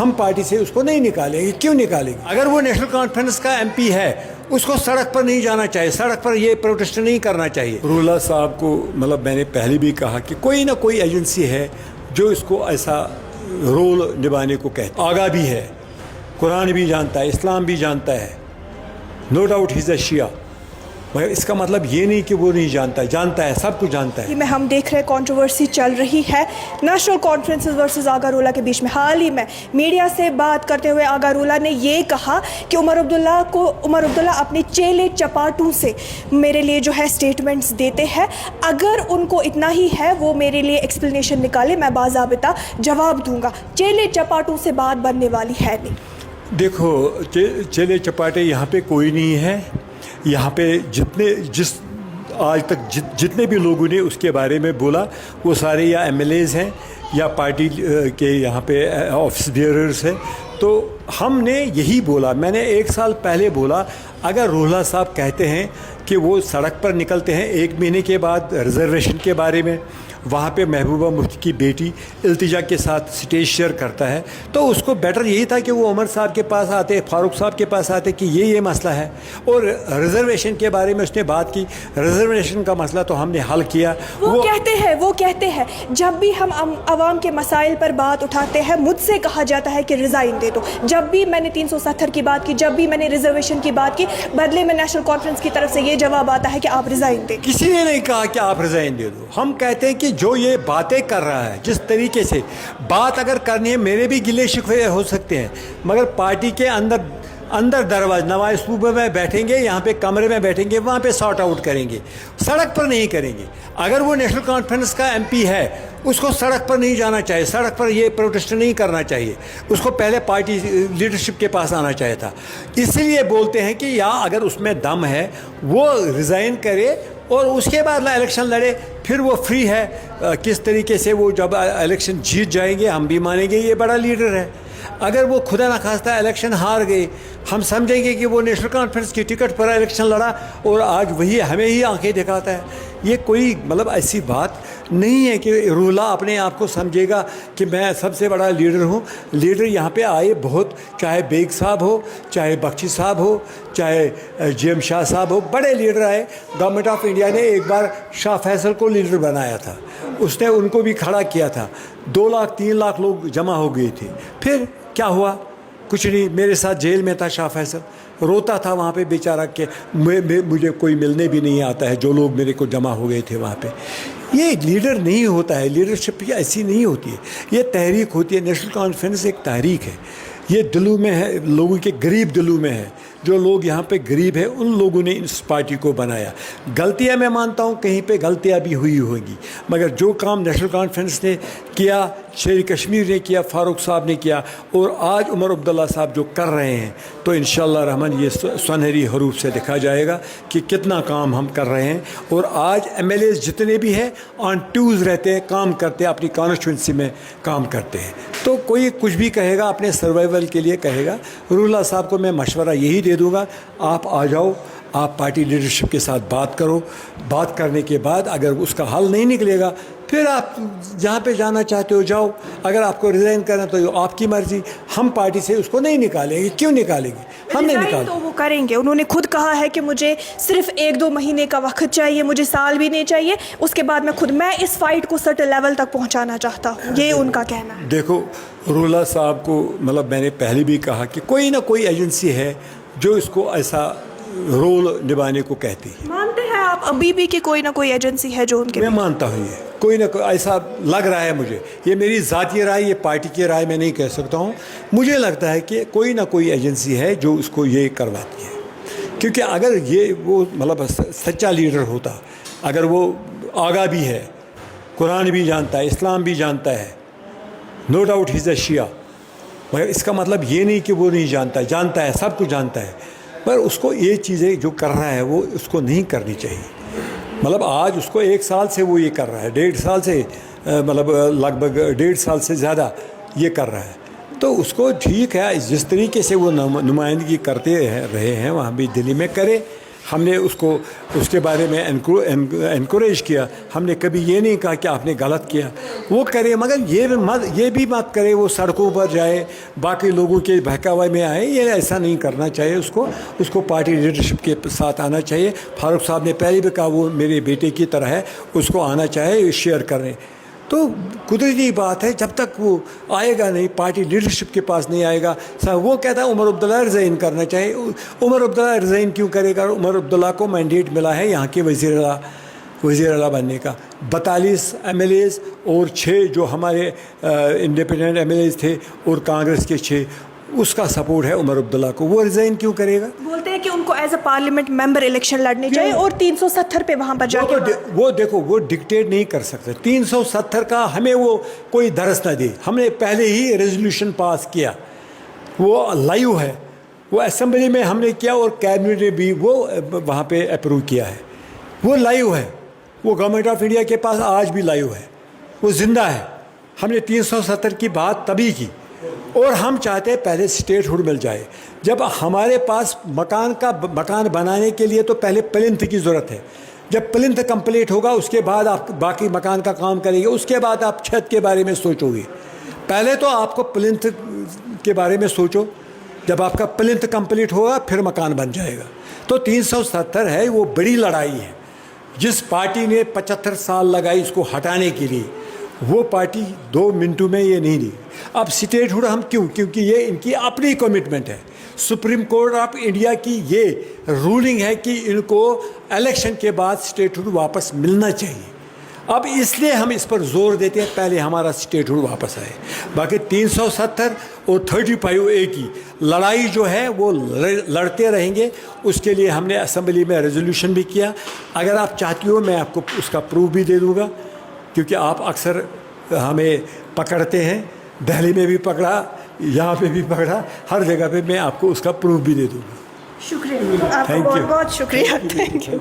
ہم پارٹی سے اس کو نہیں نکالیں گے. کیوں نکالیں گے؟ اگر وہ نیشنل کانفرنس کا ایم پی ہے اس کو سڑک پر نہیں جانا چاہیے, سڑک پر یہ پروٹیسٹ نہیں کرنا چاہیے. رولا صاحب کو مطلب میں نے پہلے بھی کہا کہ کوئی نہ کوئی ایجنسی ہے جو اس کو ایسا رول نبھانے کو کہتے, آگاہ بھی ہے, قرآن بھی جانتا ہے, اسلام بھی جانتا ہے, نو ڈاؤٹ ہی از اے شیعہ, مگر اس کا مطلب یہ نہیں کہ وہ نہیں جانتا, جانتا ہے, سب کچھ جانتا ہے. میں ہم دیکھ رہے کنٹروورسی چل رہی ہے نیشنل کانفرنسز ورسز آغا رولا کے بیچ میں. حال ہی میں میڈیا سے بات کرتے ہوئے آغا رولا نے یہ کہا کہ عمر عبداللہ اپنے چیلے چپاٹوں سے میرے لیے جو ہے سٹیٹمنٹس دیتے ہیں, اگر ان کو اتنا ہی ہے وہ میرے لیے ایکسپلینیشن نکالے, میں باضابطہ جواب دوں گا. چیلے چپاٹوں سے بات بننے والی ہے نہیں. دیکھو چیلے چپاٹے یہاں پہ کوئی نہیں ہے. یہاں پہ آج تک جتنے بھی لوگوں نے اس کے بارے میں بولا وہ سارے یا ایم ایل ایز ہیں یا پارٹی کے یہاں پہ آفس بیئررز ہیں. تو ہم نے یہی بولا, میں نے 1 سال پہلے بولا, اگر رولا صاحب کہتے ہیں کہ وہ سڑک پر نکلتے ہیں 1 مہینے کے بعد ریزرویشن کے بارے میں, وہاں پہ محبوبہ مفتی کی بیٹی التجا کے ساتھ اسٹیج شیئر کرتا ہے, تو اس کو بیٹر یہی تھا کہ وہ عمر صاحب کے پاس آتے, فاروق صاحب کے پاس آتے کہ یہ مسئلہ ہے. اور ریزرویشن کے بارے میں اس نے بات کی, ریزرویشن کا مسئلہ تو ہم نے حل کیا. وہ کہتے ہیں جب بھی ہم عوام کے مسائل پر بات اٹھاتے ہیں مجھ سے کہا جاتا ہے کہ ریزائن دے دو. جب بھی میں نے 370 کی بات کی, جب بھی میں نے ریزرویشن کی بات کی, بدلے میں نیشنل کانفرنس کی طرف سے یہ جواب آتا ہے کہ آپ ریزائن دیں. کسی نے نہیں کہا کہ آپ ریزائن دے دو. ہم کہتے ہیں کہ جو یہ باتیں کر رہا ہے, جس طریقے سے بات اگر کرنی ہے, میرے بھی گلے شکوے ہو سکتے ہیں, مگر پارٹی کے اندر دروازہ نواز صوبے میں بیٹھیں گے, یہاں پہ کمرے میں بیٹھیں گے, وہاں پہ سارٹ آؤٹ کریں گے, سڑک پر نہیں کریں گے. اگر وہ نیشنل کانفرنس کا ایم پی ہے اس کو سڑک پر نہیں جانا چاہیے, سڑک پر یہ پروٹیسٹ نہیں کرنا چاہیے, اس کو پہلے پارٹی لیڈرشپ کے پاس آنا چاہیے تھا. اسی لیے بولتے ہیں کہ یا اگر اس میں دم ہے وہ ریزائن کرے اور اس کے بعد الیکشن لڑے, پھر وہ فری ہے. کس طریقے سے وہ جب الیکشن جیت جائیں گے ہم بھی مانیں گے یہ بڑا لیڈر ہے. اگر وہ خدا نخواستہ الیکشن ہار گئے, ہم سمجھیں گے کہ وہ نیشنل کانفرنس کی ٹکٹ پر الیکشن لڑا اور آج وہی ہمیں ہی آنکھیں دکھاتا ہے. یہ کوئی مطلب ایسی بات نہیں ہے کہ رولا اپنے آپ کو سمجھے گا کہ میں سب سے بڑا لیڈر ہوں. لیڈر یہاں پہ آئے بہت, چاہے بیگ صاحب ہو, چاہے بخشی صاحب ہو, چاہے جی ایم شاہ صاحب ہو, بڑے لیڈر آئے. گورنمنٹ آف انڈیا نے ایک بار شاہ فیصل کو لیڈر بنایا تھا, اس نے ان کو بھی کھڑا کیا تھا. 2 لاکھ 3 لاکھ لوگ جمع ہو گئے تھے. پھر کیا ہوا؟ کچھ نہیں. میرے ساتھ جیل میں تھا شاہ فیصل, روتا تھا وہاں پہ بیچارہ کہ مجھے کوئی ملنے بھی نہیں آتا ہے, جو لوگ میرے کو جمع ہو گئے تھے وہاں پہ. یہ لیڈر نہیں ہوتا ہے, لیڈرشپ ایسی نہیں ہوتی ہے, یہ تحریک ہوتی ہے. نیشنل کانفرنس ایک تحریک ہے, یہ دلوں میں ہے, لوگوں کے غریب دلوں میں ہے. جو لوگ یہاں پہ غریب ہیں ان لوگوں نے اس پارٹی کو بنایا. غلطیاں میں مانتا ہوں کہیں پہ غلطیاں بھی ہوئی ہوں گی, مگر جو کام نیشنل کانفرنس نے کیا, شیر کشمیر نے کیا, فاروق صاحب نے کیا, اور آج عمر عبداللہ صاحب جو کر رہے ہیں, تو انشاءاللہ رحمن یہ سنہری حروف سے دکھا جائے گا کہ کتنا کام ہم کر رہے ہیں. اور آج ایم ایل ایز جتنے بھی ہیں آن ٹیوز رہتے ہیں, کام کرتے ہیں, اپنی کانسٹیچوئنسی میں کام کرتے ہیں. تو کوئی کچھ بھی کہے گا اپنے سروائیول کے لیے کہے گا. رولا صاحب کو میں مشورہ یہی دے دوں گا, آپ آ جاؤ, آپ پارٹی لیڈرشپ کے ساتھ بات کرو. بات کرنے کے بعد اگر اس کا حل نہیں نکلے گا پھر آپ جہاں پہ جانا چاہتے ہو جاؤ. اگر آپ کو ریزائن کرنا تو آپ کی مرضی, ہم پارٹی سے اس کو نہیں نکالیں گے. کیوں نکالیں گے؟ ہم نہیں نکالیں. تو وہ کریں گے. انہوں نے خود کہا ہے کہ مجھے صرف 1-2 مہینے کا وقت چاہیے, مجھے سال بھی نہیں چاہیے, اس کے بعد میں اس فائٹ کو سرٹن لیول تک پہنچانا چاہتا ہوں. یہ ان کا کہنا ہے. دیکھو رولا صاحب کو مطلب میں نے پہلے بھی کہا کہ کوئی نہ کوئی ایجنسی ہے جو اس کو ایسا رول نبھانے کو کہتی ہے. مانتے ہیں آپ ابھی بھی کہ کوئی نہ کوئی ایجنسی ہے جو ان کے؟ میں مانتا ہوں یہ کوئی نہ کوئی ایسا لگ رہا ہے مجھے. یہ میری ذاتی رائے, یہ پارٹی کی رائے میں نہیں کہہ سکتا ہوں. مجھے لگتا ہے کہ کوئی نہ کوئی ایجنسی ہے جو اس کو یہ کرواتی ہے. کیونکہ اگر یہ وہ مطلب سچا لیڈر ہوتا, اگر وہ آگاہ بھی ہے, قرآن بھی جانتا ہے, اسلام بھی جانتا ہے, نو ڈاؤٹ ہی از اے شیعہ, مگر اس کا مطلب یہ نہیں کہ وہ نہیں جانتا, جانتا ہے, سب کچھ جانتا ہے. پر اس کو یہ چیزیں جو کر رہا ہے وہ اس کو نہیں کرنی چاہیے. مطلب آج اس کو 1 سال سے وہ یہ کر رہا ہے, 1.5 سال سے, مطلب لگ بھگ 1.5 سال سے زیادہ یہ کر رہا ہے. تو اس کو ٹھیک ہے, جس طریقے سے وہ نمائندگی کرتے رہے ہیں وہاں بھی دلی میں کرے, ہم نے اس کے بارے میں انکوریج کیا. ہم نے کبھی یہ نہیں کہا کہ آپ نے غلط کیا. وہ کرے مگر یہ بھی مت کرے وہ سڑکوں پر جائے باقی لوگوں کے بہکاوے میں آئے. یہ ایسا نہیں کرنا چاہیے. اس کو پارٹی لیڈرشپ کے ساتھ آنا چاہیے. فاروق صاحب نے پہلے بھی کہا وہ میرے بیٹے کی طرح ہے, اس کو آنا چاہے شیئر کریں. تو قدرتی بات ہے جب تک وہ آئے گا نہیں, پارٹی لیڈرشپ کے پاس نہیں آئے گا. وہ کہتا ہے عمر عبداللہ ریزائن کرنا چاہیے. عمر عبداللہ ریزائن کیوں کرے گا؟ عمر عبداللہ کو مینڈیٹ ملا ہے یہاں کے وزیر اعلیٰ بننے کا. 42 ایم ایل ایز اور 6 جو ہمارے انڈیپینڈنٹ ایم ایل ایز تھے اور کانگریس کے 6, اس کا سپورٹ ہے عمر عبداللہ کو. وہ ریزائن کیوں کرے گا؟ بولتے ہیں کہ ان کو as a parliament member election لڑنے چاہیے اور 370 پہ وہاں پر جا کے وہ دیکھو وہ ڈکٹیٹ نہیں کر سکتے. 370 کا ہمیں وہ کوئی درس نہ دے. ہم نے پہلے ہی ریزولوشن پاس کیا, وہ لائیو ہے, وہ اسمبلی میں ہم نے کیا اور کیبنٹ نے بھی وہ وہاں پہ اپروو کیا ہے. وہ لائیو ہے, وہ گورنمنٹ آف انڈیا کے پاس آج بھی لائیو ہے, وہ زندہ ہے. ہم نے 370 کی بات تبھی کی اور ہم چاہتے ہیں پہلے اسٹیٹ ہوڈ مل جائے. جب ہمارے پاس مکان بنانے کے لیے تو پہلے پلنتھ کی ضرورت ہے. جب پلنتھ کمپلیٹ ہوگا اس کے بعد آپ باقی مکان کا کام کریں گے, اس کے بعد آپ چھت کے بارے میں سوچو گے. پہلے تو آپ کو پلنتھ کے بارے میں سوچو, جب آپ کا پلنتھ کمپلیٹ ہوگا پھر مکان بن جائے گا. تو 370 ہے, وہ بڑی لڑائی ہے. جس پارٹی نے 75 سال لگائی اس کو ہٹانے کے لیے, وہ پارٹی 2 منٹوں میں یہ نہیں دی. اب اسٹیٹ ہوڈ ہم کیونکہ یہ ان کی اپنی کمٹمنٹ ہے. سپریم کورٹ آف انڈیا کی یہ رولنگ ہے کہ ان کو الیکشن کے بعد اسٹیٹ ہوڈ واپس ملنا چاہیے. اب اس لیے ہم اس پر زور دیتے ہیں پہلے ہمارا اسٹیٹ ہوڈ واپس آئے. باقی 370 اور 35A کی لڑائی جو ہے وہ لڑتے رہیں گے. اس کے لیے ہم نے اسمبلی میں ریزولوشن بھی کیا. اگر آپ چاہتی ہو میں آپ کو اس کا پروف بھی دے دوں گا, کیونکہ آپ اکثر ہمیں پکڑتے ہیں. دہلی میں بھی پکڑا, یہاں پہ بھی پکڑا, ہر جگہ پہ میں آپ کو اس کا پروف بھی دے دوں گا. شکریہ, آپ کا بہت بہت شکریہ. Thank you.